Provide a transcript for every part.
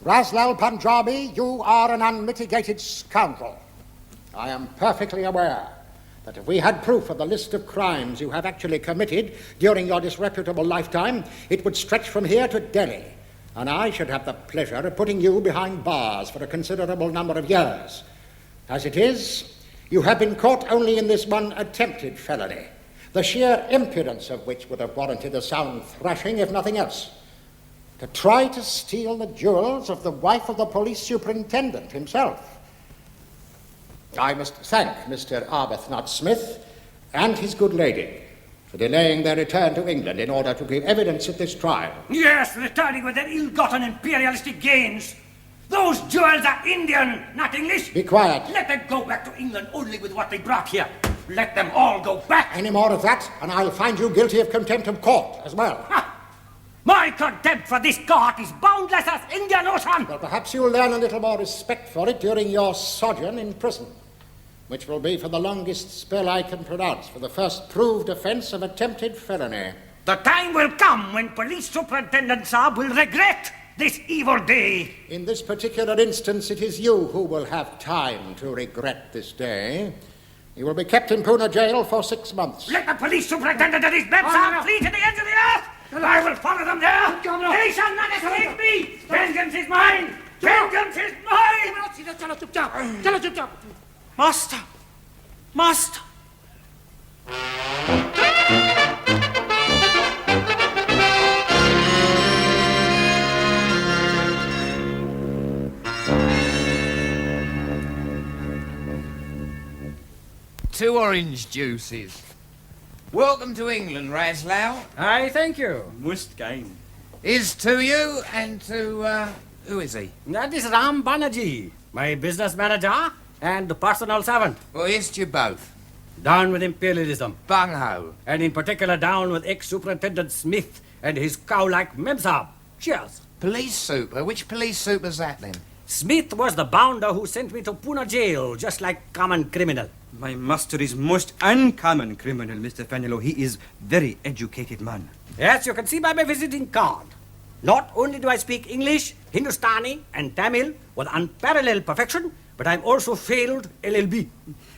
Raslal Punjabi, you are an unmitigated scoundrel. I am perfectly aware that if we had proof of the list of crimes you have actually committed during your disreputable lifetime, it would stretch from here to Delhi, and I should have the pleasure of putting you behind bars for a considerable number of years. As it is, you have been caught only in this one attempted felony, the sheer impudence of which would have warranted a sound thrashing, if nothing else. To try to steal the jewels of the wife of the police superintendent himself. I must thank Mr. Arbuthnot Smith and his good lady for delaying their return to England in order to give evidence at this trial. Yes, returning with their ill-gotten imperialistic gains. Those jewels are Indian, not English. Be quiet. Let them go back to England only with what they brought here. Let them all go back. Any more of that, and I'll find you guilty of contempt of court as well. Ha! My contempt for this court is boundless as Indian Ocean. Well, perhaps you'll learn a little more respect for it during your sojourn in prison, which will be for the longest spell I can pronounce for the first proved offence of attempted felony. The time will come when Police Superintendent Saab will regret this evil day. In this particular instance, it is you who will have time to regret this day. You will be kept in Pune jail for 6 months. Let the Police Superintendent and his men Saab flee to the ends of the earth. I will follow them there. They shall not escape me. Vengeance is mine. Vengeance is mine. Master! Master! Two orange juices. Welcome to England, Raslal. I thank you. Most kind. Is to you and to, who is he? That is Ram Banerjee, my business manager and personal servant. Well, here's to you both. Down with imperialism. Bung-ho. And in particular down with ex-superintendent Smith and his cow-like Memsab. Cheers. Police super? Which police super's that then? Smith was the bounder who sent me to Pune jail, just like common criminal. My master is most uncommon criminal, Mr. Fenelon. He is very educated man. Yes, you can see by my visiting card. Not only do I speak English, Hindustani and Tamil with unparalleled perfection, but I'm also failed LLB.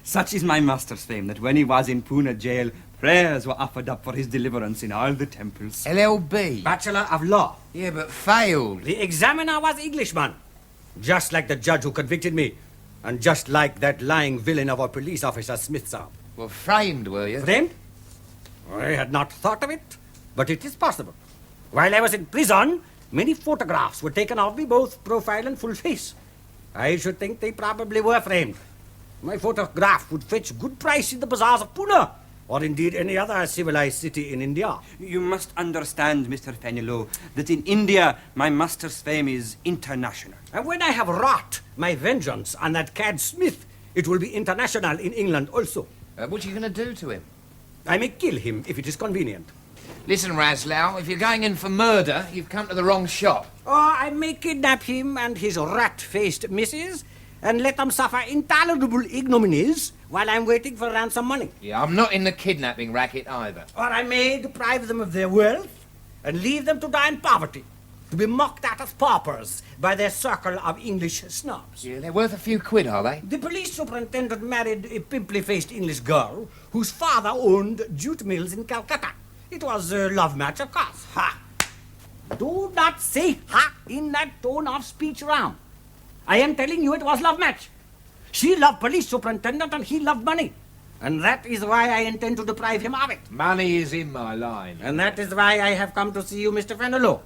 Such is my master's fame that when he was in Pune jail, prayers were offered up for his deliverance in all the temples. LLB? Bachelor of Law. Yeah, but failed. The examiner was Englishman, just like the judge who convicted me, and just like that lying villain of a police officer, Smith Saab. Well, framed, were you? Framed? I had not thought of it, but it is possible. While I was in prison, many photographs were taken of me, both profile and full face. I should think they probably were framed. My photograph would fetch good price in the bazaars of Pune, or indeed any other civilized city in India. You must understand, Mr. Fenelon, that in India, my master's fame is international. And when I have wrought my vengeance on that cad Smith, it will be international in England also. What are you going to do to him? I may kill him if it is convenient. Listen, Raslal, if you're going in for murder, you've come to the wrong shop. Or I may kidnap him and his rat-faced missus and let them suffer intolerable ignominies while I'm waiting for ransom money. Yeah, I'm not in the kidnapping racket either. Or I may deprive them of their wealth and leave them to die in poverty, to be mocked at as paupers by their circle of English snobs. Yeah, they're worth a few quid, are they? The police superintendent married a pimply-faced English girl whose father owned jute mills in Calcutta. It was a love match, of course. Ha! Do not say ha in that tone of speech, Ram. I am telling you it was love match. She loved police superintendent and he loved money. And that is why I intend to deprive him of it. Money is in my line. And that is why I have come to see you, Mr. Fenelon.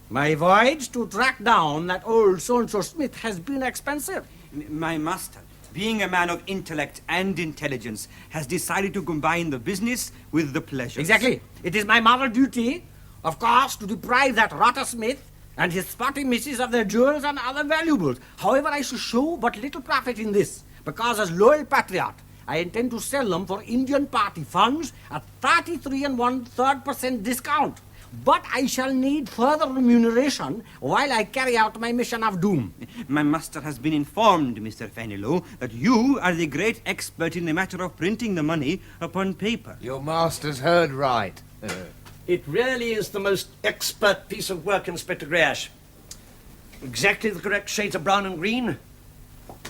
My voyage to track down that old so-and-so Smith has been expensive. My master, being a man of intellect and intelligence, has decided to combine the business with the pleasures. Exactly. It is my moral duty, of course, to deprive that rotter Smith and his spotty missus of their jewels and other valuables. However, I shall show but little profit in this, because as loyal patriot, I intend to sell them for Indian party funds at 33 1/3% discount. But I shall need further remuneration while I carry out my mission of doom. My master has been informed, Mr. Fenelon, that you are the great expert in the matter of printing the money upon paper. Your master's heard right. It really is the most expert piece of work, Inspector Greash. Exactly the correct shades of brown and green.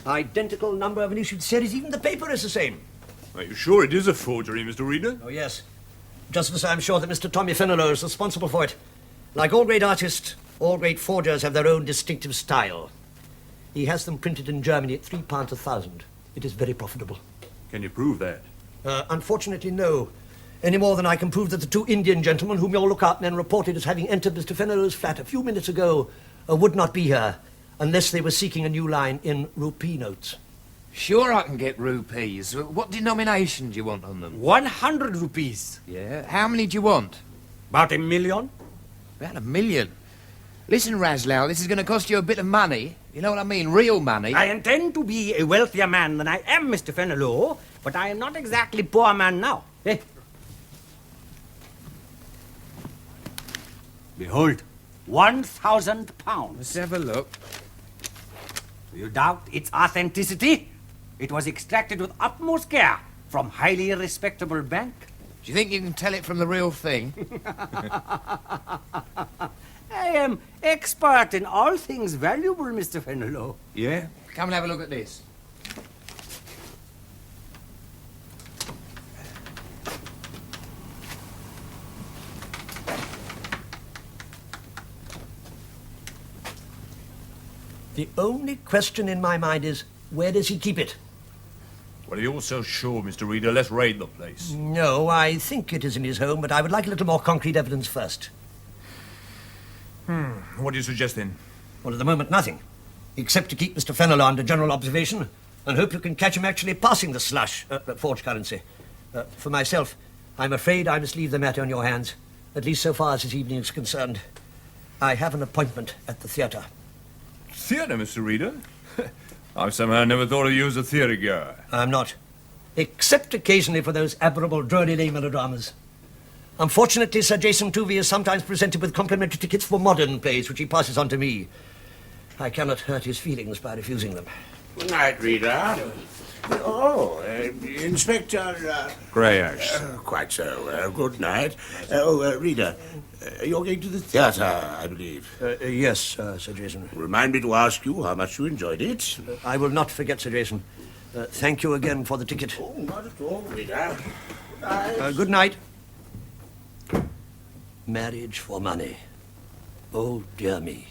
Identical number of an issued series. Even the paper is the same. Are you sure it is a forgery, Mr. Reader? Oh, yes. Just as I'm sure that Mr. Tommy Fenelon is responsible for it. Like all great artists, all great forgers have their own distinctive style. He has them printed in Germany at £3 a thousand. It is very profitable. Can you prove that? Unfortunately, no. Any more than I can prove that the two Indian gentlemen whom your lookout men reported as having entered Mr. Fenelon's flat a few minutes ago would not be here unless they were seeking a new line in rupee notes. Sure I can get rupees. What denomination do you want on them? 100 rupees. Yeah? How many do you want? About 1 million. About 1 million. Listen, Razlow, this is going to cost you a bit of money. You know what I mean? Real money. I intend to be a wealthier man than I am, Mr. Fenelon, but I am not exactly poor man now. Eh? Behold, £1,000. Let's have a look. Do you doubt its authenticity? It was extracted with utmost care from highly respectable bank. Do you think you can tell it from the real thing? I am expert in all things valuable, Mr. Fenelon. Yeah? Come and have a look at this. The only question in my mind is, where does he keep it? Well, you're so sure, Mr. Reader. Let's raid the place. No, I think it is in his home, but I would like a little more concrete evidence first. What do you suggest, then? Well, at the moment, nothing. Except to keep Mr. Fenelon under general observation and hope you can catch him actually passing the slush, forged currency. For myself, I'm afraid I must leave the matter in your hands, at least so far as this evening is concerned. I have an appointment at the theatre. Theatre, Mr. Reader? I've somehow never thought of you as a theatre goer. I'm not. Except occasionally for those admirable Drury-Lane melodramas. Unfortunately, Sir Jason Tuvey is sometimes presented with complimentary tickets for modern plays, which he passes on to me. I cannot hurt his feelings by refusing them. Good night, Reader. Oh, Inspector... Greyash. Quite so. Good night. Reader, you're going to the theatre, I believe. Yes, Sir Jason. Remind me to ask you how much you enjoyed it. I will not forget, Sir Jason. Thank you again for the ticket. Oh, not at all, Reader. Good night. Marriage for money. Oh, dear me.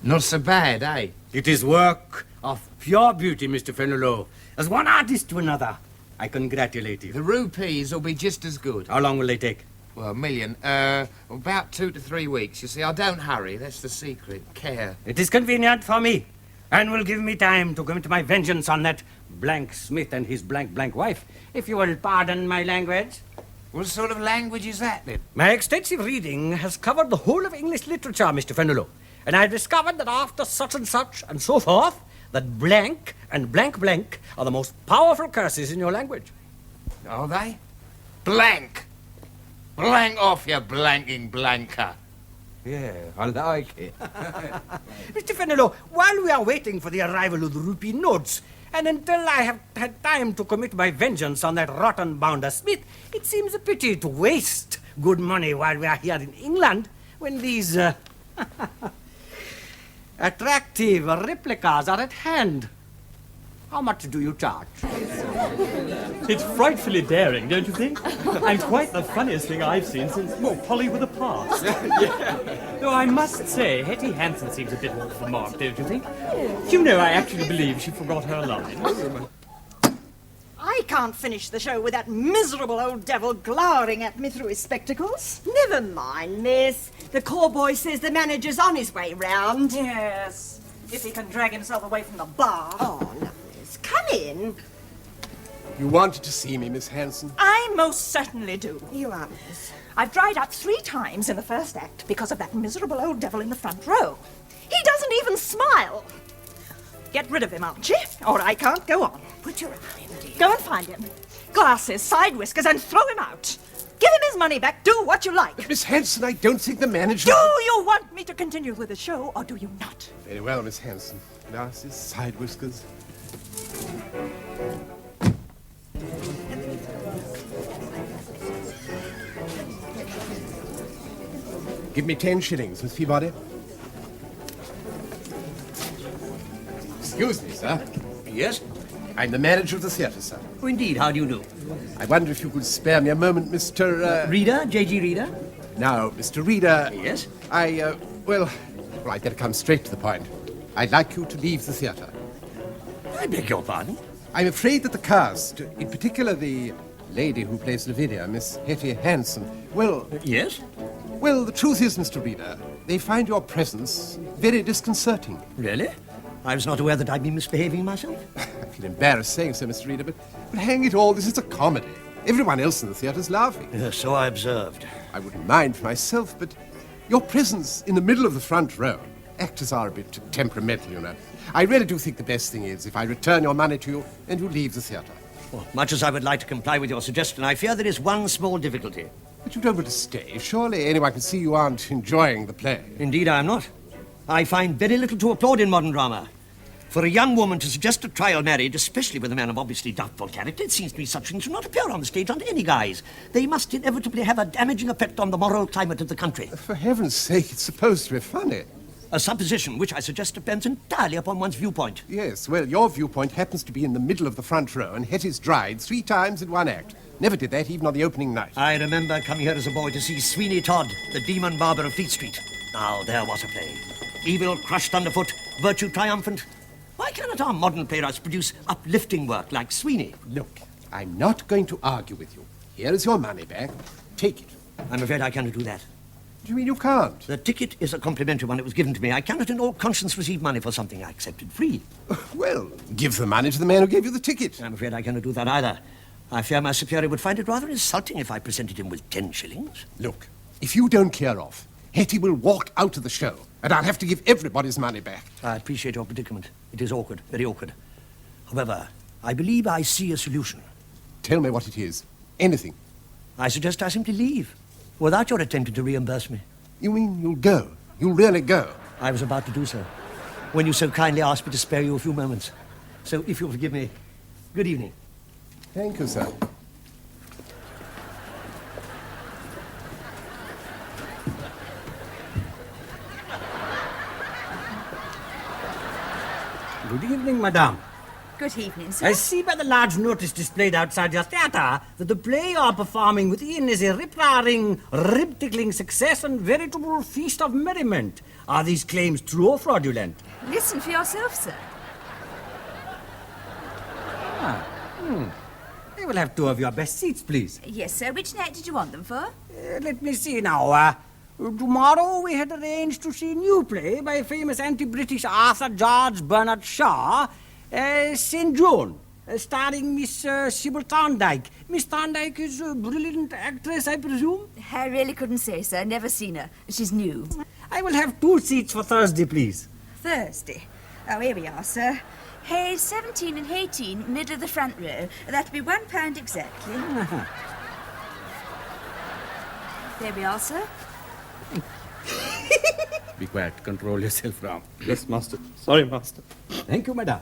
Not so bad, eh? It is work of pure beauty, Mr. Fenelon. As one artist to another, I congratulate you. The rupees will be just as good. How long will they take? Well, 1 million. About 2 to 3 weeks. You see, I don't hurry. That's the secret. Care. It is convenient for me, and will give me time to commit my vengeance on that blank Smith and his blank wife, if you will pardon my language. What sort of language is that, then? My extensive reading has covered the whole of English literature, Mr. Fenelon, and I discovered that after such and such and so forth, that blank and blank are the most powerful curses in your language. Are they? Blank. Blank off, you blanking blanker. Yeah, I like it. Mr. Fenelon, while we are waiting for the arrival of the rupee notes, and until I have had time to commit my vengeance on that rotten bounder Smith, it seems a pity to waste good money while we are here in England, when these attractive replicas are at hand. How much do you charge? It's frightfully daring, don't you think? And quite the funniest thing I've seen since, well, Polly with a past. Though I must say, Hetty Hansen seems a bit off the mark, don't you think? You know, I actually believe she forgot her lines. I can't finish the show with that miserable old devil glowering at me through his spectacles. Never mind, miss. The call boy says the manager's on his way round. Yes, if he can drag himself away from the bar. Oh, no, miss. Come in. You wanted to see me, Miss Hanson? I most certainly do. You are, miss. I've dried up 3 times in the first act because of that miserable old devil in the front row. He doesn't even smile. Get rid of him, Archie, or I can't go on. Put your arm in, dear. Go and find him. Glasses, side whiskers, and throw him out. Give him his money back. Do what you like. But Miss Hanson, I don't think the manager... Do you want me to continue with the show, or do you not? Very well, Miss Hanson. Glasses, side whiskers. Give me 10 shillings, Miss Peabody. Excuse me, sir. Yes? I'm the manager of the theatre, sir. Oh, indeed. How do you do? I wonder if you could spare me a moment, Mr. Reader? J.G. Reader? Now, Mr. Reader. Yes? Well, I'd better come straight to the point. I'd like you to leave the theatre. I beg your pardon? I'm afraid that the cast, in particular the lady who plays Lavinia, Miss Hetty Hanson, well... Yes? Well, the truth is, Mr. Reader, they find your presence very disconcerting. Really? I was not aware that I'd been misbehaving myself. I feel embarrassed saying so, Mr. Reader, but hang it all, this is a comedy. Everyone else in the theatre's laughing. Yes, so I observed. I wouldn't mind for myself, but your presence in the middle of the front row, actors are a bit temperamental, you know. I really do think the best thing is if I return your money to you and you leave the theatre. Well, much as I would like to comply with your suggestion, I fear there is one small difficulty. But you don't want to stay. Surely anyone can see you aren't enjoying the play. Indeed, I am not. I find very little to applaud in modern drama. For a young woman to suggest a trial marriage, especially with a man of obviously doubtful character, it seems to me such things should not appear on the stage under any guise. They must inevitably have a damaging effect on the moral climate of the country. For heaven's sake, it's supposed to be funny. A supposition which I suggest depends entirely upon one's viewpoint. Yes, well, your viewpoint happens to be in the middle of the front row, and Hetty's dried 3 times in one act. Never did that, even on the opening night. I remember coming here as a boy to see Sweeney Todd, the demon barber of Fleet Street. Now, there was a play. Evil crushed underfoot, virtue triumphant. Why cannot our modern playwrights produce uplifting work like Sweeney? Look, I'm not going to argue with you. Here is your money back. Take it. I'm afraid I cannot do that. What do you mean you can't? The ticket is a complimentary one. It was given to me. I cannot in all conscience receive money for something I accepted free. Well, give the money to the man who gave you the ticket. I'm afraid I cannot do that either. I fear my superior would find it rather insulting if I presented him with 10 shillings. Look, if you don't clear off, Hetty will walk out of the show, and I'll have to give everybody's money back. I appreciate your predicament. It is awkward, very awkward. However, I believe I see a solution. Tell me what it is. Anything. I suggest I simply leave, without your attempting to reimburse me. You mean you'll go? You'll really go? I was about to do so, when you so kindly asked me to spare you a few moments. So, if you'll forgive me, good evening. Thank you, sir. Good evening, madame. Good evening, sir. I see by the large notice displayed outside your theatre that the play you are performing within is a rip-roaring, rib-tickling success and veritable feast of merriment. Are these claims true or fraudulent? Listen for yourself, sir. I will have 2 of your best seats, please. Yes, sir. Which night did you want them for? Let me see now. Tomorrow we had arranged to see a new play by famous anti-British Arthur George Bernard Shaw, St. John, starring Miss Sybil Thorndyke. Miss Thorndyke is a brilliant actress, I presume? I really couldn't say, sir. Never seen her. She's new. I will have 2 seats for Thursday, please. Thursday. Oh, here we are, sir. Hayes 17 and 18, middle of the front row. That'll be £1 exactly. There we are, sir. Be quiet. Control yourself, Ram. Yes, master. Sorry, master. Thank you, madam.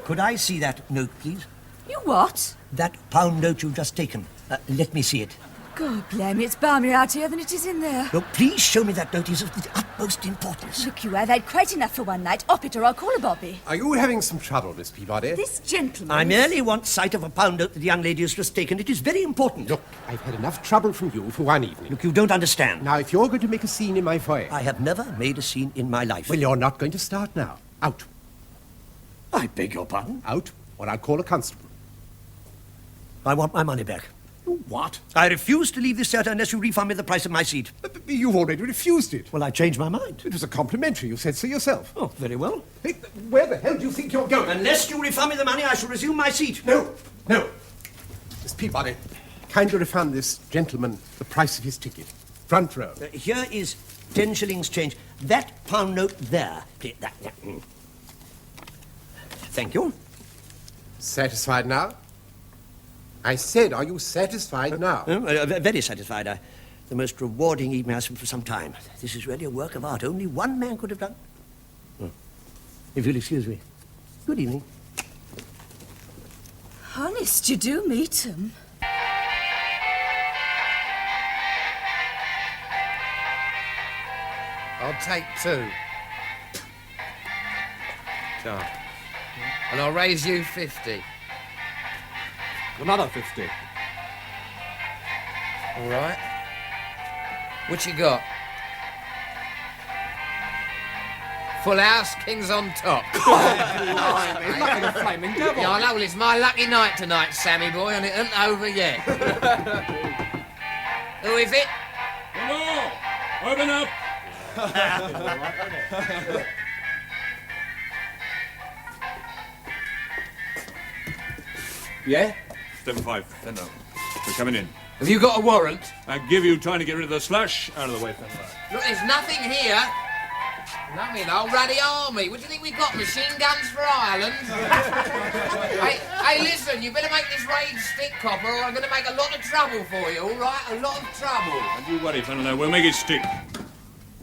Could I see that note, please? You what? That £1 note you've just taken. Let me see it. God, blimey, it's balmier out here than it is in there. No, please show me that note. It is of the utmost importance. Look, you, I've had quite enough for one night. Op it or I'll call a bobby. Are you having some trouble, Miss Peabody? This gentleman... I merely want sight of a £1 note that the young lady has just taken. It is very important. Look, I've had enough trouble from you for one evening. Look, you don't understand. Now, if you're going to make a scene in my foyer... I have never made a scene in my life. Well, you're not going to start now. Out. I beg your pardon? Out, or I'll call a constable. I want my money back. What? I refuse to leave this theatre unless you refund me the price of my seat. But you've already refused it. Well, I changed my mind. It was a complimentary. You said so yourself. Oh, very well. Hey, where the hell do you think you're going? Unless you refund me the money, I shall resume my seat. No. Miss Peabody, kindly refund this gentleman the price of his ticket. Front row. Here is 10 shillings change. That £1 note there. That. Thank you. Satisfied now? I said, are you satisfied now? Very satisfied. The most rewarding evening I've spent for some time. This is really a work of art. Only one man could have done. If you'll excuse me. Good evening. Honest, you do meet him. I'll take 2. Ciao. And I'll raise you 50. Another 50. All right. What you got? Full house, kings on top. Lucky the flaming devil. Yeah, I know. Well, it's my lucky night tonight, Sammy boy, and it ain't over yet. Who is it? Hello! Open up! Yeah? Step 5, Fenner. We're coming in. Have you got a warrant? I give you time to get rid of the slush. Out of the way, Fenner. Look, there's nothing here. Nothing, old ruddy army. What do you think we've got? Machine guns for Ireland? hey, listen, you better make this raid stick, copper, or I'm going to make a lot of trouble for you, all right? A lot of trouble. Don't you worry, Fenner. We'll make it stick.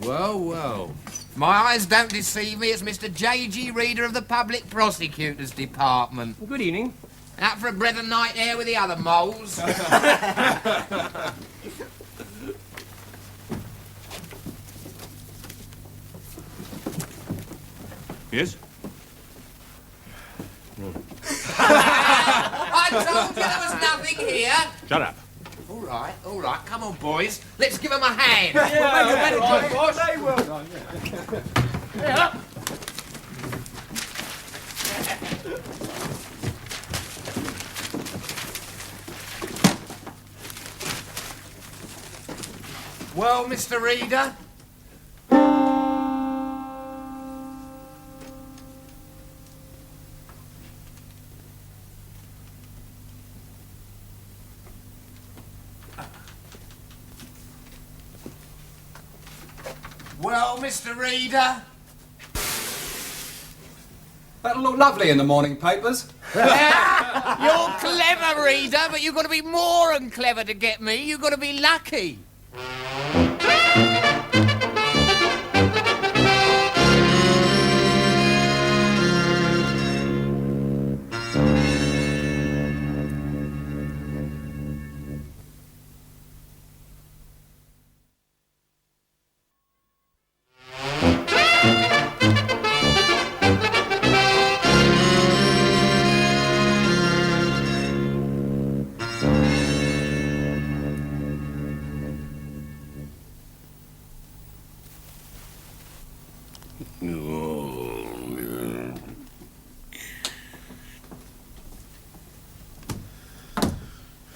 Well, well. If my eyes don't deceive me, it's Mr. J.G. Reader of the Public Prosecutor's Department. Good evening. Out for a breath of night air with the other moles. Yes? I told you there was nothing here. Shut up. All right, come on, boys. Let's give them a hand. Well, Mr. Reader? Well, Mr. Reader? That'll look lovely in the morning papers. You're clever, Reader, but you've got to be more than clever to get me. You've got to be lucky.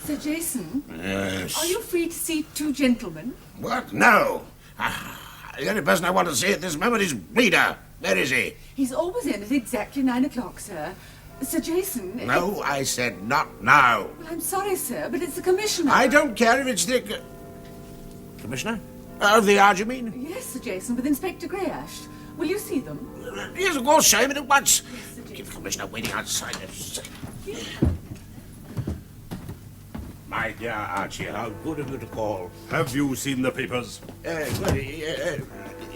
Sir Jason? Yes. Are you free to see 2 gentlemen? What? No. The only person I want to see at this moment is Reader. Where is he? He's always in at exactly 9 o'clock, sir. Sir Jason... No, I said not now. Well, I'm sorry, sir, but it's the Commissioner. I don't care if it's the... Commissioner? Of the Yard, you mean? Yes, Sir Jason, with Inspector Greyash. Will you see them? Yes, of course, show him in at once. Yes, Sir Jason. Keep the Commissioner waiting outside. My dear Archie, how good of you to call. Have you seen the papers?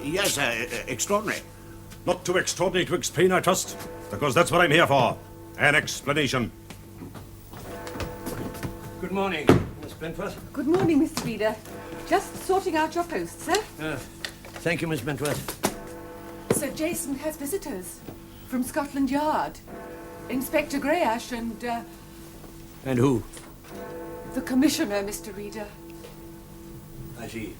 Yes, extraordinary. Not too extraordinary to explain, I trust, because that's what I'm here for. An explanation. Good morning, Miss Bentworth. Good morning, Mr. Reader. Just sorting out your post, sir. Thank you, Miss Bentworth. Sir Jason has visitors from Scotland Yard. Inspector Greyash and, And who? the Commissioner, Mr. Reader. I see.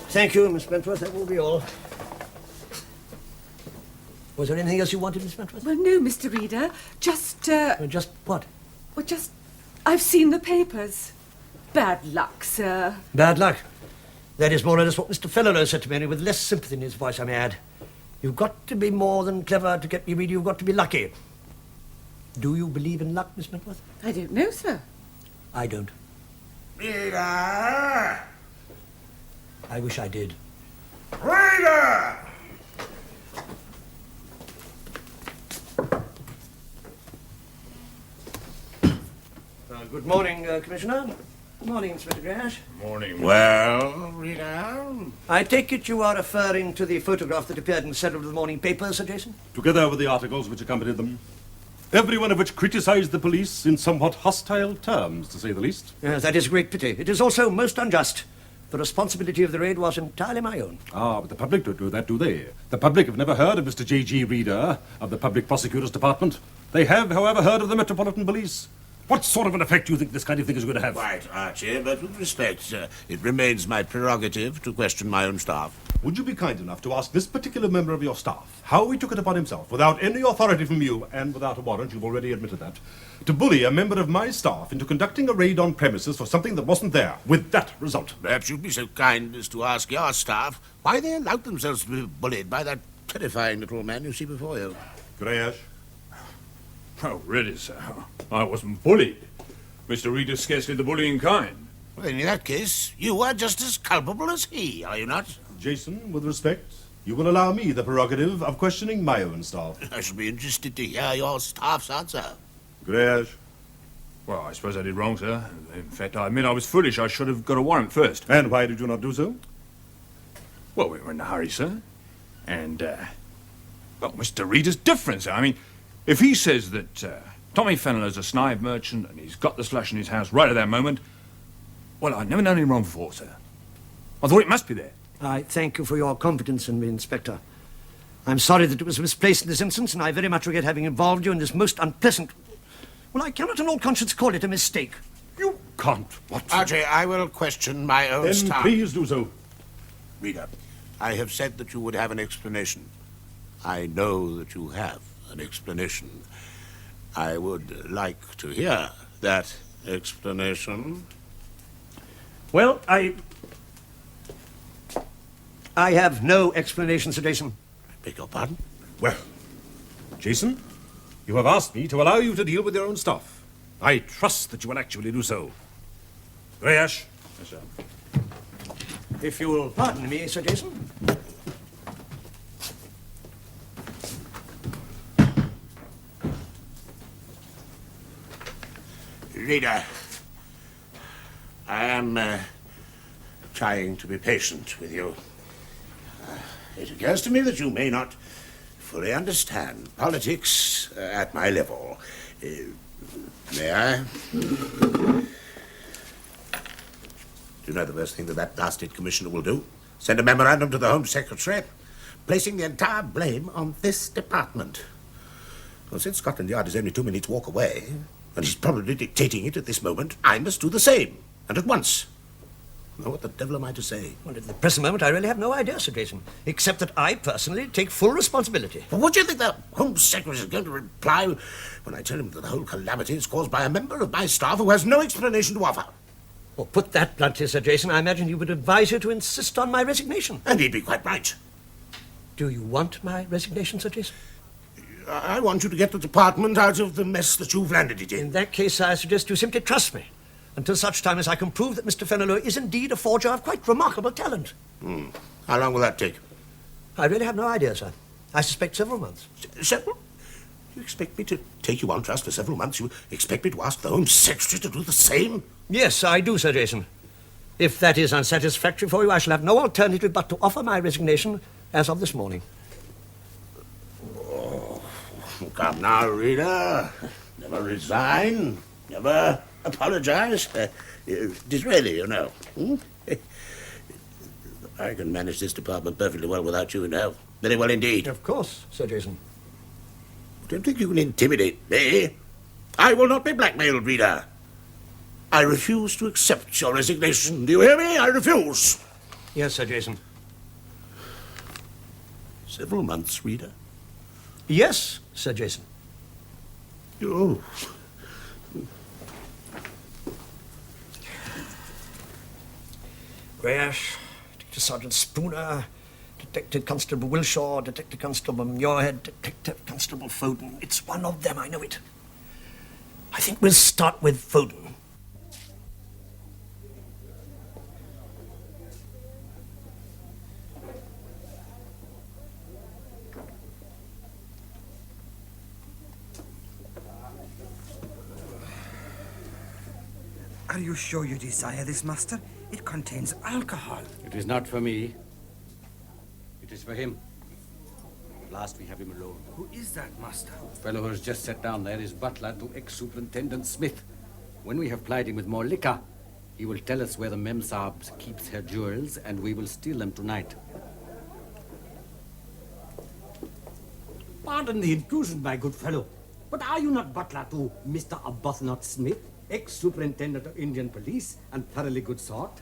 Thank you, Miss Bentworth. That will be all. Was there anything else you wanted, Miss Bentworth? Well, no, Mr. Reader. Just, Just what? well, just... I've seen the papers. Bad luck, sir. Bad luck. That is more or less what Mr. Fenello said to me, only with less sympathy in his voice, I may add. You've got to be more than clever to get me read. You've got to be lucky. Do you believe in luck, Miss Bentworth? I don't know, sir. I don't. Reader! I wish I did. Reader! Good morning, Commissioner. Good morning, Inspector Greyash. Morning. Well, Reader? I take it you are referring to the photograph that appeared in several of the morning papers, Sir Jason? Together with the articles which accompanied them. Every one of which criticized the police in somewhat hostile terms, to say the least. Yes, that is a great pity. It is also most unjust. The responsibility of the raid was entirely my own. Ah, but the public don't do that, do they? The public have never heard of Mr. J.G. Reader of the Public Prosecutor's Department. They have, however, heard of the Metropolitan Police. What sort of an effect do you think this kind of thing is going to have? Quite, Archie, but with respect, it remains my prerogative to question my own staff. Would you be kind enough to ask this particular member of your staff how he took it upon himself, without any authority from you, and without a warrant, you've already admitted that, to bully a member of my staff into conducting a raid on premises for something that wasn't there, with that result? Perhaps you'd be so kind as to ask your staff why they allowed themselves to be bullied by that terrifying little man you see before you. Greyash? Oh, really, sir? I wasn't bullied. Mr. Reader's scarcely the bullying kind. Well, in that case, you are just as culpable as he, are you not? Jason, with respect, you will allow me the prerogative of questioning my own staff. I shall be interested to hear your staff's answer. Greyash? Well, I suppose I did wrong, sir. In fact, I admit I was foolish. I should have got a warrant first. And why did you not do so? Well, we were in a hurry, sir. And, well, Mr. Reader's different, sir. I mean, if he says that Tommy Fenelon's a snipe merchant and he's got the slush in his house right at that moment, well, I'd never known him wrong before, sir. I thought it must be there. I thank you for your confidence in me, Inspector. I'm sorry that it was misplaced in this instance, and I very much regret having involved you in this most unpleasant... Well, I cannot in all conscience call it a mistake. You can't. What? Archie, I will question my own Then staff. please do so. Reader, I have said that you would have an explanation. I know that you have an explanation. I would like to hear that explanation. Well, I have no explanation, Sir Jason. I beg your pardon? Well, Jason, you have asked me to allow you to deal with your own stuff. I trust that you will actually do so. Greyash? Yes, sir. If you will pardon me, Sir Jason. Reader, I am trying to be patient with you. It occurs to me that you may not fully understand politics at my level. May I? Do you know the worst thing that blasted commissioner will do? Send a memorandum to the Home Secretary, placing the entire blame on this department. Well, since Scotland Yard is only 2 minutes' walk away, and he's probably dictating it at this moment, I must do the same, and at once. Now, what the devil am I to say? Well, at the present moment, I really have no idea, Sir Jason, except that I personally take full responsibility. But what do you think the Home Secretary is going to reply when I tell him that the whole calamity is caused by a member of my staff who has no explanation to offer? Well, put that bluntly, Sir Jason, I imagine he would advise you to insist on my resignation. And he'd be quite right. Do you want my resignation, Sir Jason? I want you to get the department out of the mess that you've landed it in. In that case, I suggest you simply trust me, until such time as I can prove that Mr. Fenelon is indeed a forger of quite remarkable talent. How long will that take? I really have no idea, sir. I suspect several months. Several? You expect me to take you on trust for several months? You expect me to ask the Home Secretary to do the same? Yes, I do, Sir Jason. If that is unsatisfactory for you, I shall have no alternative but to offer my resignation as of this morning. Oh, come now, reader. Never resign. Never apologize. Disraeli, you know. I can manage this department perfectly well without you, you know. Very well indeed. Of course, Sir Jason. Don't think you can intimidate me. I will not be blackmailed, reader. I refuse to accept your resignation. Do you hear me? I refuse. Yes, Sir Jason. Several months, reader. Yes, Sir Jason. Oh. Greyash, Detective Sergeant Spooner, Detective Constable Wilshaw, Detective Constable Muirhead, Detective Constable Foden. It's one of them, I know it. I think we'll start with Foden. Are you sure you desire this, Master? It contains alcohol. It is not for me. It is for him. At last we have him alone. Who is that, Master? The fellow who has just sat down there is butler to ex-superintendent Smith. When we have plied him with more liquor, He will tell us where the Memsahib keeps her jewels, and we will steal them tonight. Pardon the intrusion, my good fellow, but are you not butler to Mr. Arbuthnot Smith, ex-superintendent of Indian police and thoroughly good sort?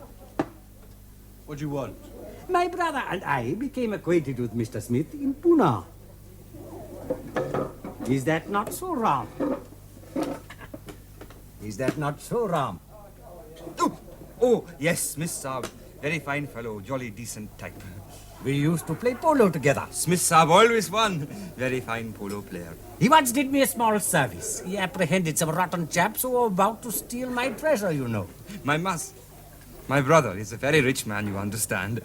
What do you want? My brother and I became acquainted with Mr. Smith in Pune. Is that not so, Ram? Is that not so, Ram? Oh, yes, Miss Saab. Very fine fellow, jolly decent type. We used to play polo together. Smith Saab always won. Very fine polo player. He once did me a small service. He apprehended some rotten chaps who were about to steal my treasure, you know. My brother is a very rich man, you understand.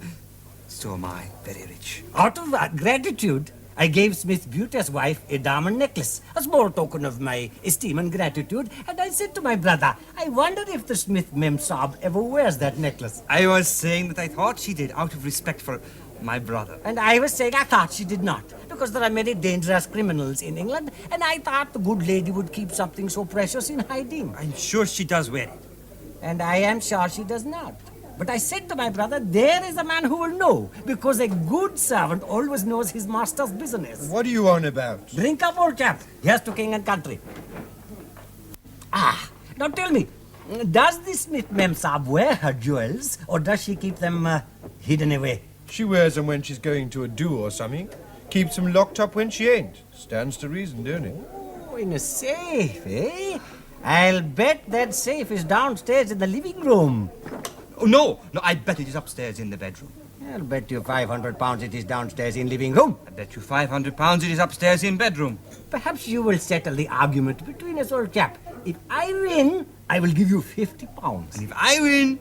So am I, very rich. Out of gratitude, I gave Smith Beauty's wife a diamond necklace, a small token of my esteem and gratitude, and I said to my brother, I wonder if the Smith Memsahib ever wears that necklace. I was saying that I thought she did, out of respect for my brother. And I was saying I thought she did not, because there are many dangerous criminals in England, and I thought the good lady would keep something so precious in hiding. I'm sure she does wear it. And I am sure she does not. But I said to my brother, there is a man who will know, because a good servant always knows his master's business. What are you on about? Drink up, old chap. Here's to king and country. Now tell me, does the Smith Memsahib wear her jewels, or does she keep them hidden away? She wears them when she's going to a do or something. Keeps them locked up when she ain't. Stands to reason, don't it? Oh, in a safe, eh? I'll bet that safe is downstairs in the living room. Oh, no, I bet it is upstairs in the bedroom. I'll bet you £500 it is downstairs in living room. I bet you £500 it is upstairs in bedroom. Perhaps you will settle the argument between us, old chap. If I win, I will give you £50. And if I win,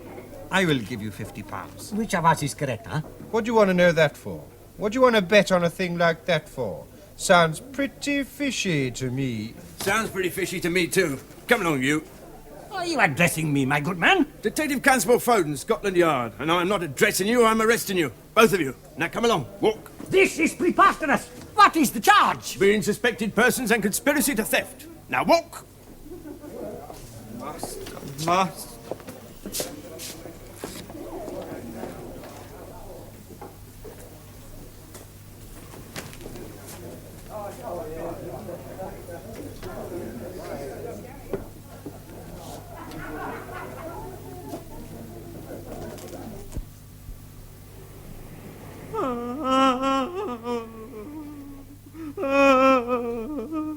I will give you £50. Which of us is correct, huh? What do you want to know that for? What do you want to bet on a thing like that for? Sounds pretty fishy to me. Sounds pretty fishy to me, too. Come along, you. Are you addressing me, my good man? Detective Constable Foden, Scotland Yard. And I'm not addressing you, I'm arresting you. Both of you. Now come along, walk. This is preposterous. What is the charge? Being suspected persons and conspiracy to theft. Now walk. Master.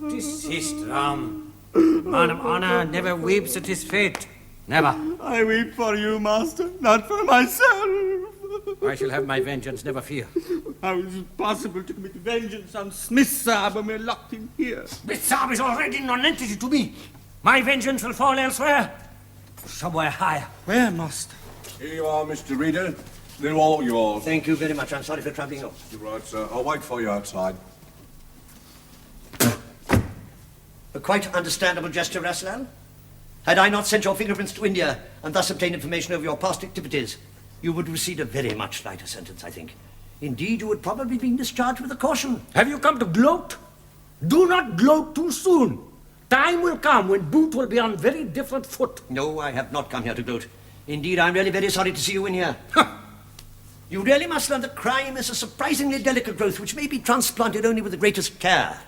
Desist, Ram. Man of honor never weeps at his fate. Never. I weep for you, master, not for myself. I shall have my vengeance, never fear. How is it possible to commit vengeance on Smith Saab when we're locked in here? Smith Saab is already non-entity to me. My vengeance will fall elsewhere. Somewhere higher. Where, master? Here you are, Mr. Reader. They're all yours. Thank you very much. I'm sorry for troubling you. You're right, sir. I'll wait for you outside. A quite understandable gesture, Raslan. Had I not sent your fingerprints to India and thus obtained information over your past activities, you would receive a very much lighter sentence, I think. Indeed, you would probably be discharged with a caution. Have you come to gloat? Do not gloat too soon. Time will come when boot will be on very different foot. No, I have not come here to gloat. Indeed, I'm really very sorry to see you in here. You really must learn that crime is a surprisingly delicate growth which may be transplanted only with the greatest care.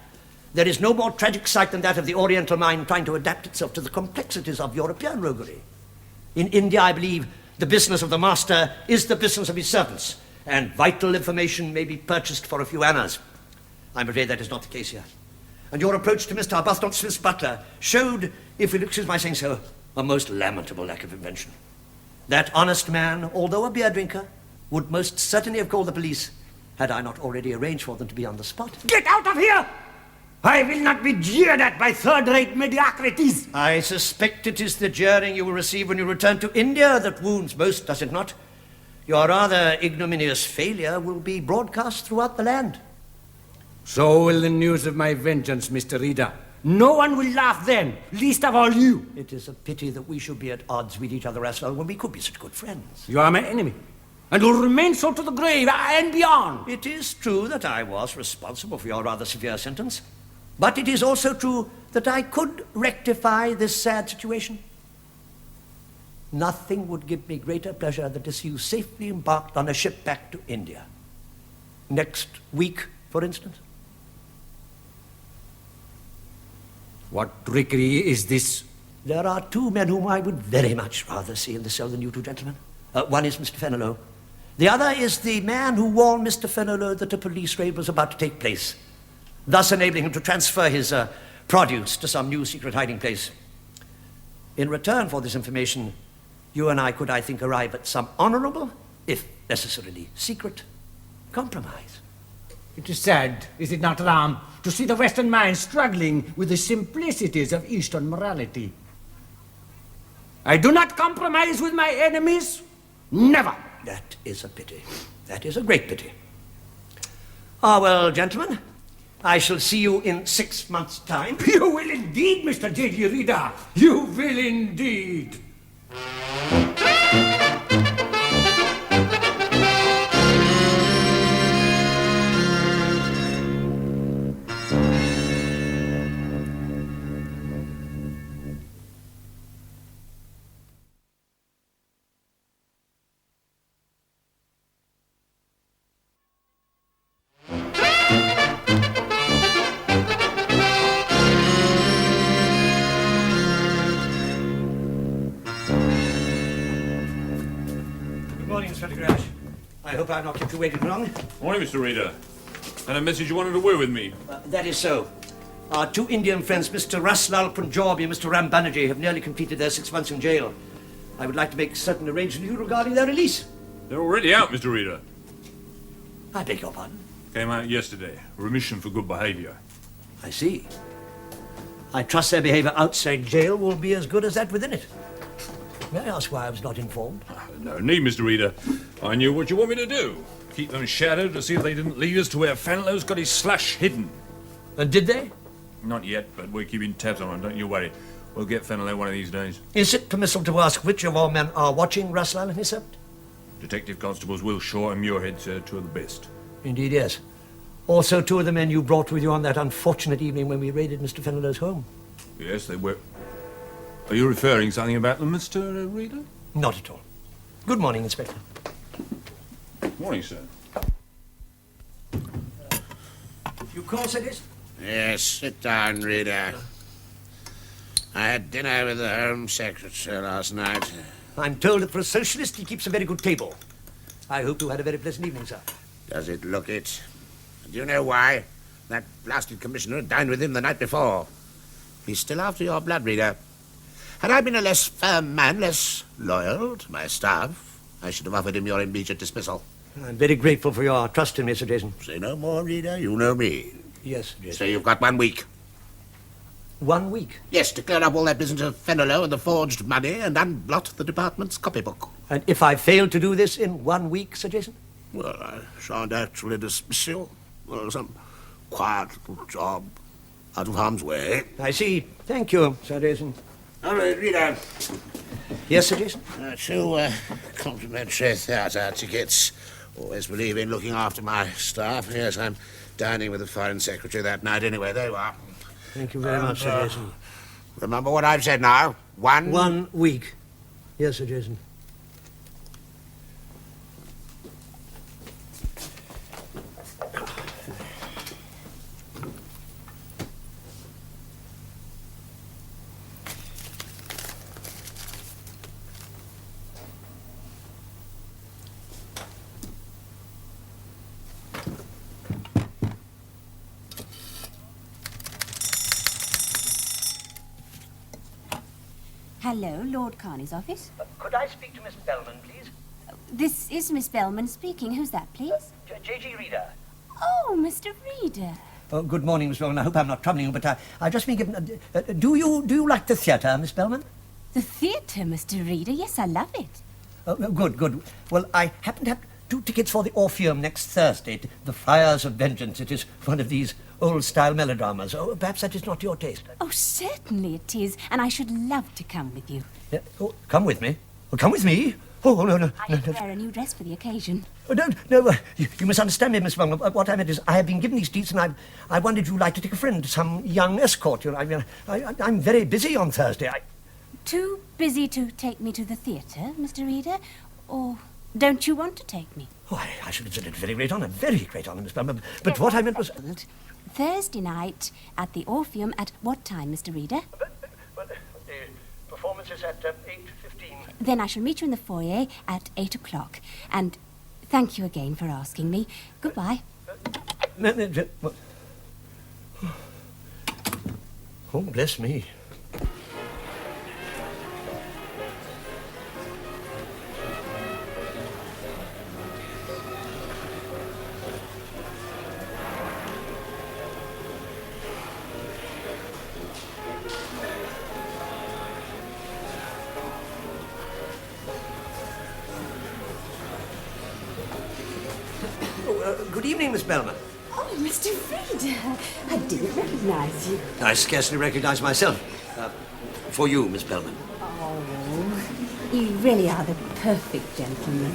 There is no more tragic sight than that of the Oriental mind trying to adapt itself to the complexities of European roguery. In India, I believe, the business of the master is the business of his servants, and vital information may be purchased for a few annas. I'm afraid that is not the case here. And your approach to Mr. Arbuthnot Smith's butler showed, if you'll excuse my saying so, a most lamentable lack of invention. That honest man, although a beer drinker, would most certainly have called the police had I not already arranged for them to be on the spot. Get out of here! I will not be jeered at by third-rate mediocrities. I suspect it is the jeering you will receive when you return to India that wounds most, does it not? Your rather ignominious failure will be broadcast throughout the land. So will the news of my vengeance, Mr. Reader. No one will laugh then, least of all you. It is a pity that we should be at odds with each other, Rascal, when we could be such good friends. You are my enemy, and will remain so to the grave and beyond. It is true that I was responsible for your rather severe sentence, but it is also true that I could rectify this sad situation. Nothing would give me greater pleasure than to see you safely embarked on a ship back to India. Next week, for instance. What trickery is this? There are two men whom I would very much rather see in the cell than you two gentlemen. One is Mr. Fenelon. The other is the man who warned Mr. Fenelon that a police raid was about to take place, thus enabling him to transfer his produce to some new secret hiding place. In return for this information, you and I could, I think, arrive at some honorable, if necessarily secret, compromise. It is sad, is it not, Ram, to see the Western mind struggling with the simplicities of Eastern morality. I do not compromise with my enemies. Never. That is a pity. That is a great pity. Ah, well, gentlemen, I shall see you in 6 months' time. You will indeed, Mr. J.G. Reader. You will indeed. I hope I've not kept you waiting long. Morning, Mr. Reader. Had a message you wanted to word with me? That is so. Our two Indian friends, Mr. Raslal Punjabi and Mr. Ram Banerjee, have nearly completed their 6 months in jail. I would like to make certain arrangements with you regarding their release. They're already out, Mr. Reader. I beg your pardon? Came out yesterday. Remission for good behaviour. I see. I trust their behaviour outside jail will be as good as that within it. May I ask why I was not informed? No need, Mr. Reader. I knew what you want me to do. Keep them shadowed to see if they didn't lead us to where Fenelon's got his slash hidden. And did they? Not yet, but we're keeping tabs on them, don't you worry. We'll get Fenelon one of these days. Is it permissible to ask which of our men are watching Raslal and his servant? Detective Constables Will Shaw and Muirhead, sir, two of the best. Indeed, yes. Also two of the men you brought with you on that unfortunate evening when we raided Mr. Fenelon's home. Yes, they were. Are you referring something about them, Mr. Reader? Not at all. Good morning, Inspector. Morning, sir. You call, Sedis? Yes, sit down, Reader. I had dinner with the Home Secretary last night. I'm told that for a socialist he keeps a very good table. I hope you had a very pleasant evening, sir. Does it look it? Do you know why? That blasted commissioner dined with him the night before. He's still after your blood, Reader. Had I been a less firm man, less loyal to my staff, I should have offered him your immediate dismissal. I'm very grateful for your trust in me, Sir Jason. Say no more, Reader. You know me. Yes, Jason. So you've got 1 week. 1 week? Yes, to clear up all that business of Fenelon and the forged money and unblot the department's copybook. And if I fail to do this in 1 week, Sir Jason? Well, I shan't actually dismiss you. Well, some quiet little job out of harm's way. I see. Thank you, Sir Jason. All right, Reader. Yes, Sir Jason? 2 complimentary theatre tickets. Always believe in looking after my staff. Yes, I'm dining with the Foreign Secretary that night anyway. There you are. Thank you very much, Sir Jason. Remember what I've said now. 1 week. Yes, Sir Jason. Hello, Lord Carney's office. Could I speak to Miss Bellman, please? This is Miss Bellman speaking. Who's that, please? J.G. Reader. Oh, Mr. Reader. Oh, good morning, Miss Bellman. I hope I'm not troubling you, but I've just been given... do you like the theatre, Miss Bellman? The theatre, Mr. Reader? Yes, I love it. Good. Well, I happen to have 2 tickets for the Orpheum next Thursday. The Fires of Vengeance. It is one of these old-style melodramas. Oh, perhaps that is not your taste. Oh, certainly it is, and I should love to come with you. Oh, come with me? Oh, come with me? Oh, no. I wear a new dress for the occasion. Oh, you misunderstand me, Miss Bellman. What I meant is I have been given these deeds, and I wondered if you'd like to take a friend, some young escort. You know, I'm very busy on Thursday. too busy to take me to the theatre, Mr. Reader? Or don't you want to take me? Oh, I should consider it a very great honour, Miss Bellman. But what I meant was... Thursday night at the Orpheum at what time, Mr. Reader? Well, the performance is at 8:15. Then I shall meet you in the foyer at 8 o'clock. And thank you again for asking me. Goodbye. Oh, bless me. Good evening, Miss Bellman. Oh, Mr. Reader, I didn't recognise you. I scarcely recognise myself. For you, Miss Bellman. Oh, you really are the perfect gentleman.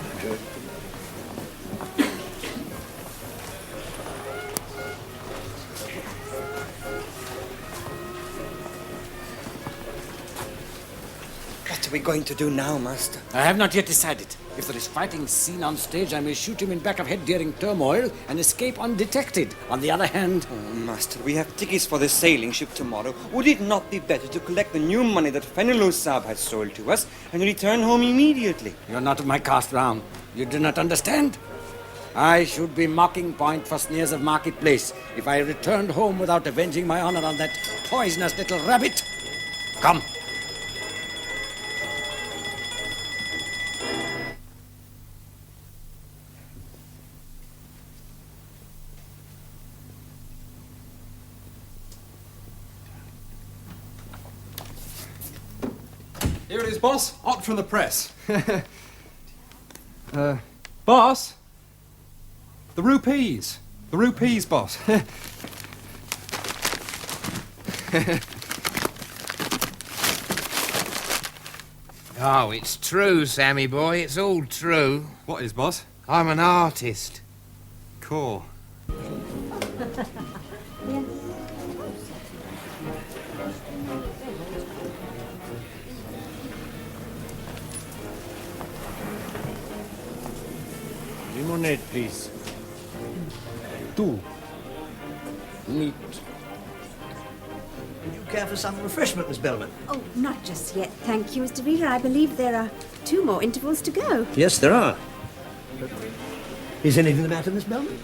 What are we going to do now, Master? I have not yet decided. If there is fighting seen on stage, I may shoot him in back of head during turmoil and escape undetected. On the other hand... Oh, Master, we have tickets for the sailing ship tomorrow. Would it not be better to collect the new money that Fenelon Saab has sold to us and return home immediately? You're not of my caste, Brown. You do not understand? I should be mocking point for sneers of marketplace if I returned home without avenging my honor on that poisonous little rabbit. Come. Here it is, boss. Hot from the press. Boss? The rupees. The rupees, boss. Oh, it's true, Sammy boy. It's all true. What is, boss? I'm an artist. Cool. Limonade, please. 2. Neat. Would you care for some refreshment, Miss Bellman? Oh, not just yet, thank you, Mr. Reader. I believe there are 2 more intervals to go. Yes, there are. Is anything the matter, Miss Bellman?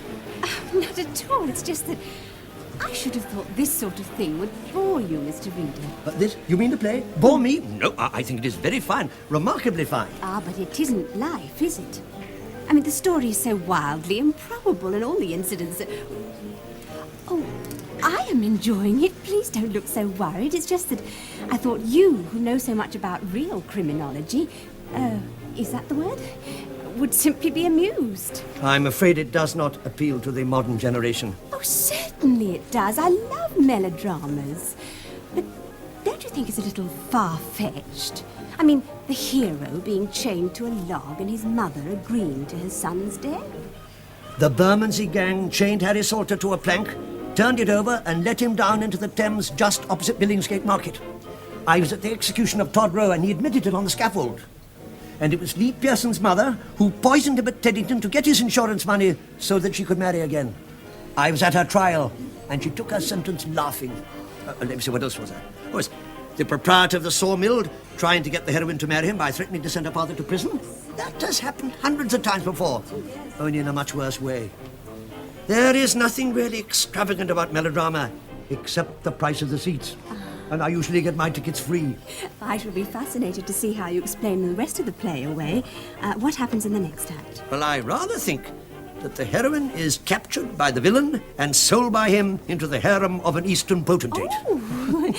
Not at all. It's just that I should have thought this sort of thing would bore you, Mr. Reader. This? You mean the play? Bore me? No, I think it is very fine. Remarkably fine. Ah, but it isn't life, is it? I mean, the story is so wildly improbable and all the incidents that... Oh, I am enjoying it. Please don't look so worried. It's just that I thought you, who know so much about real criminology, is that the word? Would simply be amused. I'm afraid it does not appeal to the modern generation. Oh, certainly it does. I love melodramas. But don't you think it's a little far-fetched? I mean, the hero being chained to a log and his mother agreeing to his son's death? The Bermondsey gang chained Harry Salter to a plank, turned it over and let him down into the Thames just opposite Billingsgate Market. I was at the execution of Todd Rowe and he admitted it on the scaffold. And it was Lee Pearson's mother who poisoned him at Teddington to get his insurance money so that she could marry again. I was at her trial and she took her sentence laughing. Let me see, what else was there? Of course, the proprietor of the sawmill trying to get the heroine to marry him by threatening to send her father to prison. That has happened hundreds of times before, only in a much worse way. There is nothing really extravagant about melodrama, except the price of the seats. And I usually get my tickets free. I shall be fascinated to see how you explain the rest of the play away. What happens in the next act? Well, I rather think that the heroine is captured by the villain and sold by him into the harem of an Eastern potentate. Oh.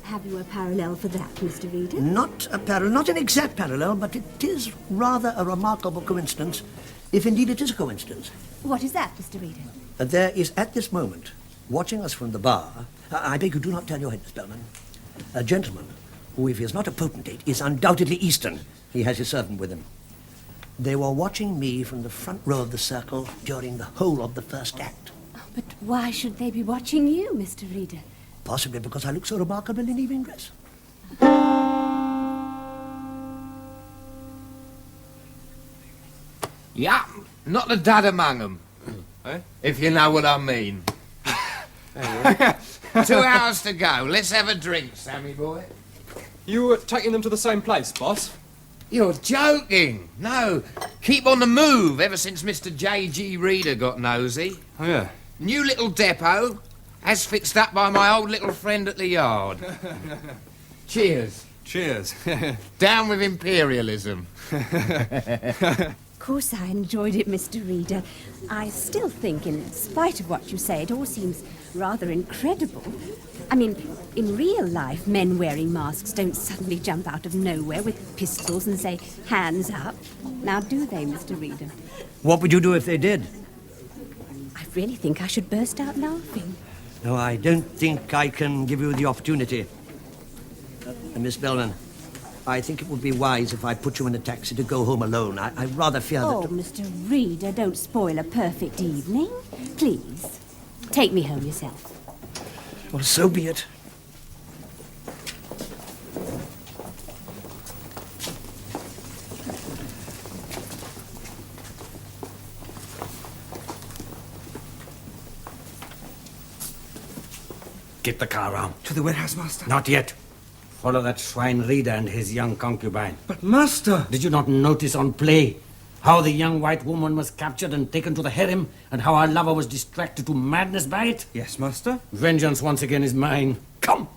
Have you a parallel for that, Mr. Reader? Not a parallel, not an exact parallel, but it is rather a remarkable coincidence, if indeed it is a coincidence. What is that, Mr. Reader? There is at this moment, watching us from the bar, I beg you do not turn your head, Miss Bellman, a gentleman who, if he is not a potentate, is undoubtedly Eastern. He has his servant with him. They were watching me from the front row of the circle during the whole of the first act. Oh, but why should they be watching you, Mr. Reader? Possibly because I look so remarkable in evening dress. Yeah, not the dad among 'em. If you know what I mean. 2 hours to go. Let's have a drink, Sammy boy. You were taking them to the same place, boss? You're joking. No, keep on the move ever since Mr. J.G. Reader got nosy. Oh, yeah. New little depot, as fixed up by my old little friend at the yard. Cheers. Cheers. Down with imperialism. Of course I enjoyed it, Mr. Reader. I still think, in spite of what you say, it all seems rather incredible. I mean, in real life, men wearing masks don't suddenly jump out of nowhere with pistols and say, hands up. Now, do they, Mr. Reader? What would you do if they did? I really think I should burst out laughing. No, I don't think I can give you the opportunity. Miss Bellman, I think it would be wise if I put you in a taxi to go home alone. I rather fear Oh, that... Mr. Reader, don't spoil a perfect evening. Please, take me home yourself. Well, so be it. Get the car round. To the warehouse, master? Not yet. Follow that swine Reader and his young concubine. But, master... Did you not notice on play how the young white woman was captured and taken to the harem, and how our lover was distracted to madness by it? Yes, master. Vengeance once again is mine. Come!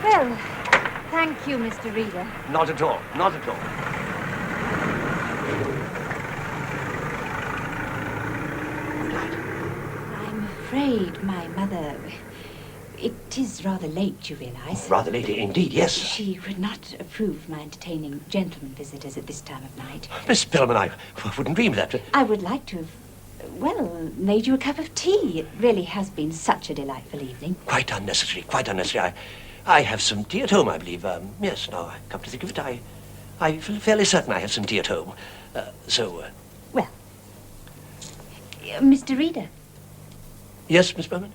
Well, thank you, Mr. Reader. Not at all. Not at all. I'm afraid my mother... It is rather late, you realize. Rather late indeed, yes. She would not approve my entertaining gentlemen visitors at this time of night. Miss Bellman, I wouldn't dream of that. I would like to have, well, made you a cup of tea. It really has been such a delightful evening. Quite unnecessary, quite unnecessary. I have some tea at home, I believe. Yes, now I come to think of it, I feel fairly certain I have some tea at home. Well, Mr. Reader. Yes, Miss Bellman?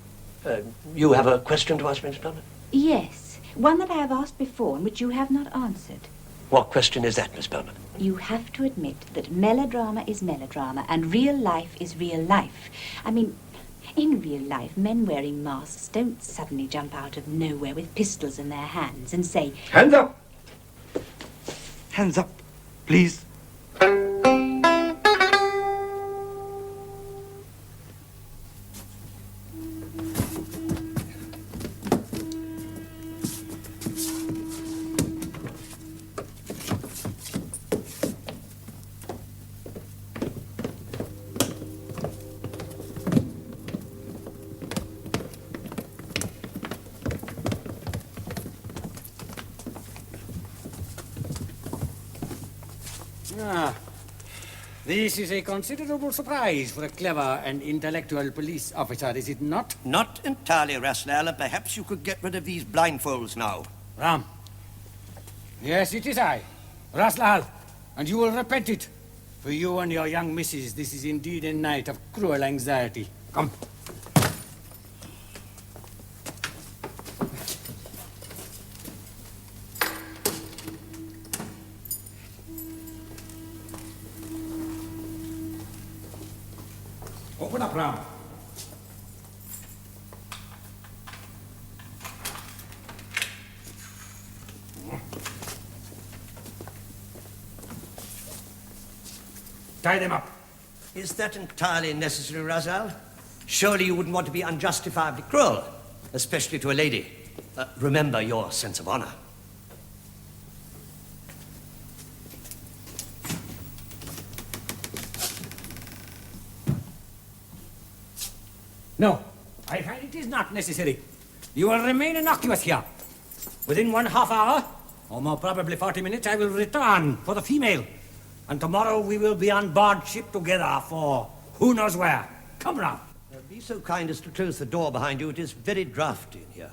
You have a question to ask me, Miss Bellman? Yes, one that I have asked before and which you have not answered. What question is that, Miss Bellman? You have to admit that melodrama is melodrama and real life is real life. I mean, in real life, men wearing masks don't suddenly jump out of nowhere with pistols in their hands and say, Hands up! Hands up, please. This is a considerable surprise for a clever and intellectual police officer, is it not? Not entirely, Raslal. Perhaps you could get rid of these blindfolds now. Ram. Yes, it is I, Raslal, and you will repent it. For you and your young missus, this is indeed a night of cruel anxiety. Come. Open up, Ram. Tie them up. Is that entirely necessary, Razal? Surely you wouldn't want to be unjustifiably cruel, especially to a lady. Remember your sense of honor. No, I find it is not necessary. You will remain innocuous here. Within 1/2 hour, or more probably 40 minutes, I will return for the female. And tomorrow we will be on board ship together for who knows where. Come round. Be so kind as to close the door behind you. It is very drafty in here.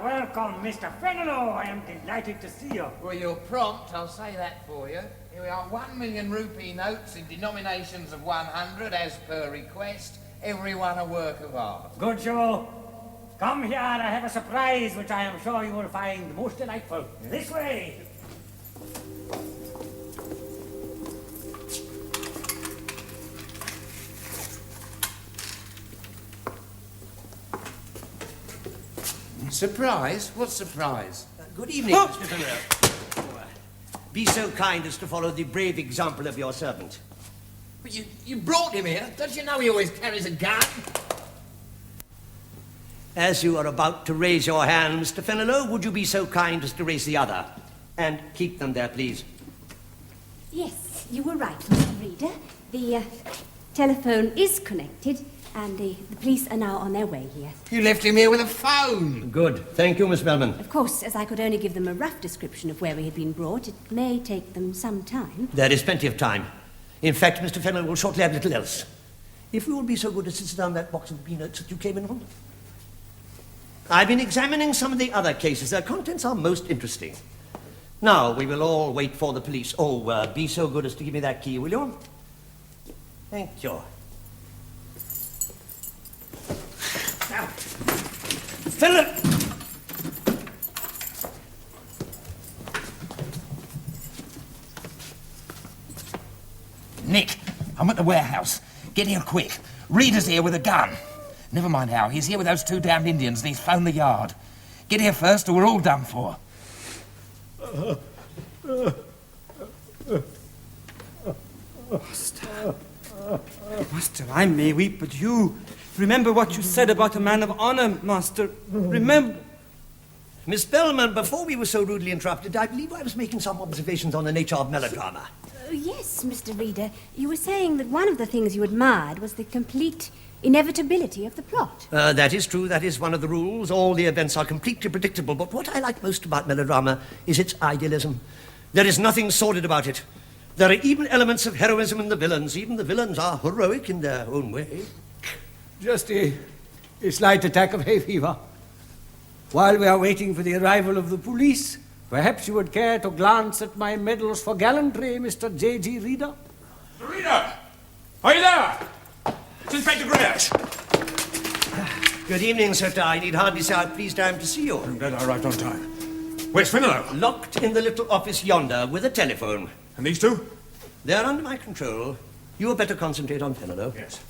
Welcome, Mr. Fenelon. I am delighted to see you. Well, you're prompt, I'll say that for you. Here we are, 1 million rupee notes in denominations of 100, as per request. Every one a work of art. Good show. Come here, I have a surprise which I am sure you will find most delightful. This way. Surprise? What surprise? Good evening, Mr. Fenelon. Be so kind as to follow the brave example of your servant. But you brought him here. Don't you know he always carries a gun? As you are about to raise your hand, Mr. Fenelon, would you be so kind as to raise the other? And keep them there, please. Yes, you were right, Mr. Reader. The telephone is connected, and the police are now on their way here. You left him here with a phone. Good. Thank you, Miss Bellman. Of course, as I could only give them a rough description of where we had been brought, it may take them some time. There is plenty of time. In fact, Mr. Fenelon will shortly have little else. If you will be so good as to sit down that box of peanuts that you came in on. I've been examining some of the other cases. Their contents are most interesting. Now, we will all wait for the police. Oh, be so good as to give me that key, will you? Thank you. Now, Fenelon! Nick, I'm at the warehouse. Get here quick. Reader's here with a gun. Never mind how. He's here with those 2 damned Indians and he's phoned the yard. Get here first or we're all done for. Master, I may weep, but you... Remember what you said about a man of honor, Master. Remember... Miss Bellman, before we were so rudely interrupted, I believe I was making some observations on the nature of melodrama. Yes, Mr. Reader. You were saying that one of the things you admired was the complete inevitability of the plot. That is true. That is one of the rules. All the events are completely predictable. But what I like most about melodrama is its idealism. There is nothing sordid about it. There are even elements of heroism in the villains. Even the villains are heroic in their own way. Just a slight attack of hay fever. While we are waiting for the arrival of the police, perhaps you would care to glance at my medals for gallantry, Mr. J.G. Reader? Mr. Reader! Are you there? It's Inspector Greash. Good evening, sir. I need hardly say how pleased I am to see you. I'm glad I arrived on time. Where's Fenelon? Locked in the little office yonder with a telephone. And these two? They're under my control. You had better concentrate on Fenelon. Yes.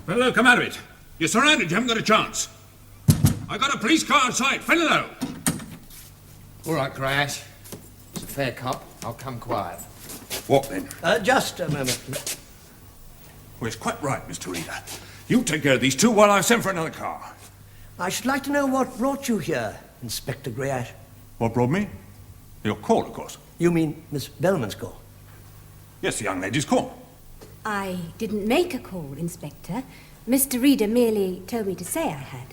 Fenelon, come out of it. You're surrounded. You haven't got a chance. I got a police car outside. Fenelon! All right, Greash. It's a fair cop. I'll come quiet. What then? Just a moment. Well, it's quite right, Mr. Reader. You take care of these two while I send for another car. I should like to know what brought you here, Inspector Greash. What brought me? Your call, of course. You mean Miss Bellman's call? Yes, the young lady's call. I didn't make a call, Inspector. Mr. Reader merely told me to say I had.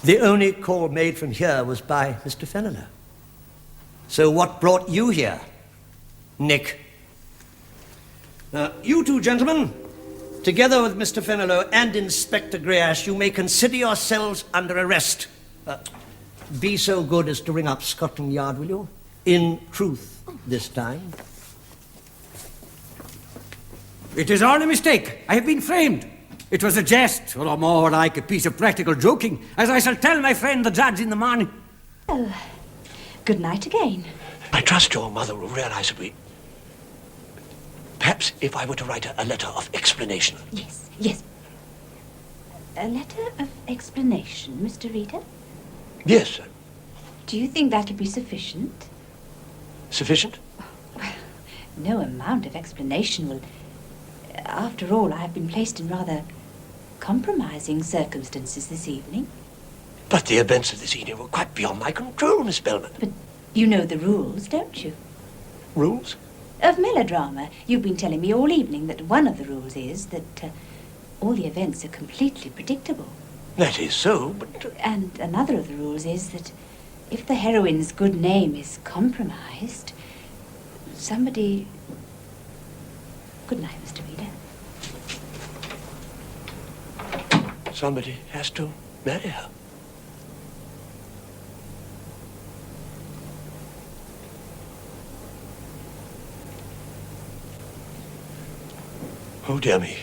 The only call made from here was by Mr. Fenelon. So what brought you here, Nick? Now, you two gentlemen, together with Mr. Fenelon and Inspector Greash, you may consider yourselves under arrest. Be so good as to ring up Scotland Yard, will you? In truth, this time. It is all a mistake. I have been framed. It was a jest, or more like a piece of practical joking, as I shall tell my friend the judge in the morning. Well, good night again. I trust your mother will realize that we... Perhaps if I were to write a letter of explanation. Yes, yes. A letter of explanation, Mr. Reader? Yes, sir. Do you think that would be sufficient? Sufficient? Well, no amount of explanation will... After all, I have been placed in rather compromising circumstances this evening. But the events of this evening were quite beyond my control, Miss Bellman. But you know the rules, don't you? Rules? Of melodrama. You've been telling me all evening that one of the rules is that all the events are completely predictable. That is so, but... And another of the rules is that if the heroine's good name is compromised, somebody... Good night, Mr. Reader. Somebody has to marry her. Oh, dear me.